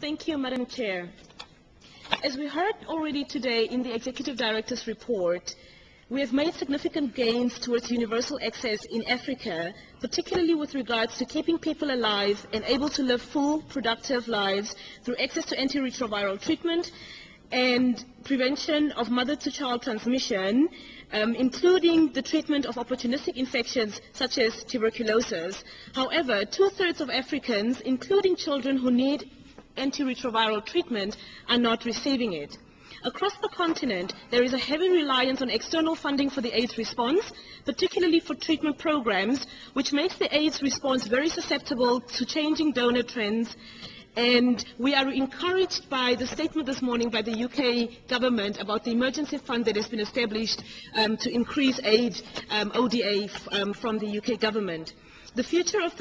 Thank you, Madam Chair. As we heard already today in the Executive Director's report, we have made significant gains towards universal access in Africa, particularly with regards to keeping people alive and able to live full, productive lives through access to antiretroviral treatment and prevention of mother-to-child transmission, including the treatment of opportunistic infections such as tuberculosis. However, 2/3 of Africans, including children who need antiretroviral treatment, are not receiving it. Across the continent, there is a heavy reliance on external funding for the AIDS response, particularly for treatment programs, which makes the AIDS response very susceptible to changing donor trends. And we are encouraged by the statement this morning by the UK government about the emergency fund that has been established to increase aid ODA from the UK government.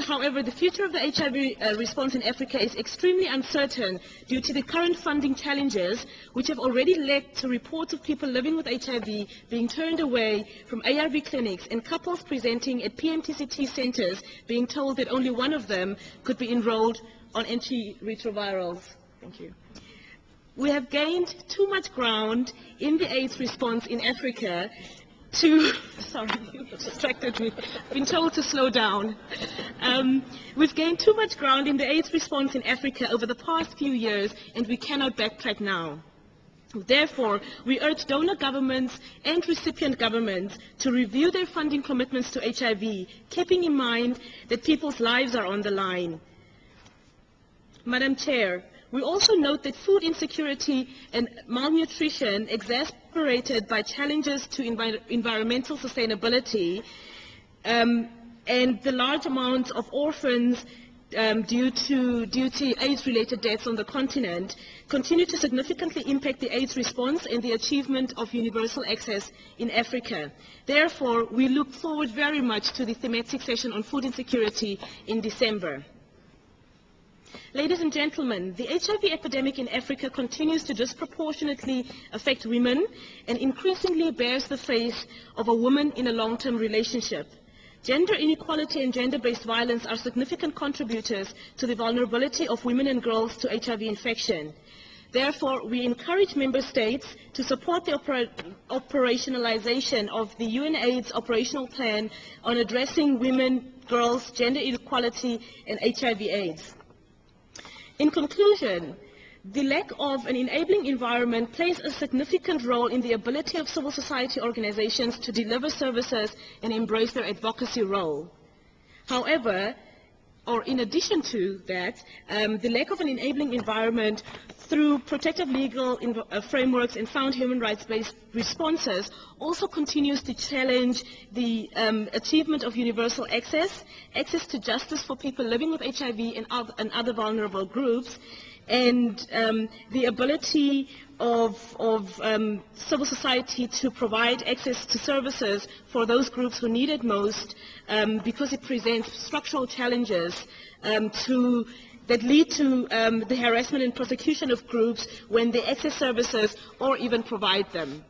However, the future of the HIV response in Africa is extremely uncertain due to the current funding challenges, which have already led to reports of people living with HIV being turned away from ARV clinics and couples presenting at PMTCT centers being told that only one of them could be enrolled on antiretrovirals. Thank you. We have gained too much ground in the AIDS response in Africa sorry, you distracted me. I've been told to slow down. We've gained too much ground in the AIDS response in Africa over the past few years, and we cannot backtrack now. Therefore, we urge donor governments and recipient governments to review their funding commitments to HIV, keeping in mind that people's lives are on the line. Madam Chair, we also note that food insecurity and malnutrition, exacerbated by challenges to environmental sustainability and the large amount of orphans due to AIDS-related deaths on the continent, continue to significantly impact the AIDS response and the achievement of universal access in Africa. Therefore, we look forward very much to the thematic session on food insecurity in December. Ladies and gentlemen, the HIV epidemic in Africa continues to disproportionately affect women and increasingly bears the face of a woman in a long-term relationship. Gender inequality and gender-based violence are significant contributors to the vulnerability of women and girls to HIV infection. Therefore, we encourage member states to support the operationalization of the UNAIDS operational plan on addressing women, girls, gender inequality, and HIV/AIDS. In conclusion, the lack of an enabling environment plays a significant role in the ability of civil society organizations to deliver services and embrace their advocacy role. However, or in addition to that, the lack of an enabling environment through protective legal frameworks and sound human rights-based responses also continues to challenge the achievement of universal access to justice for people living with HIV and other vulnerable groups, and the ability of civil society to provide access to services for those groups who need it most, because it presents structural challenges that lead to the harassment and persecution of groups when they access services or even provide them.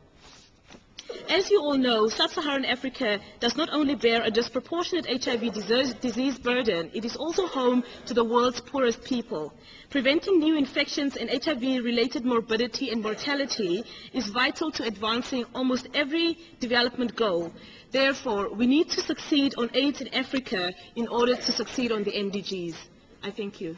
As you all know, sub-Saharan Africa does not only bear a disproportionate HIV disease burden, it is also home to the world's poorest people. Preventing new infections and HIV-related morbidity and mortality is vital to advancing almost every development goal. Therefore, we need to succeed on AIDS in Africa in order to succeed on the MDGs. I thank you.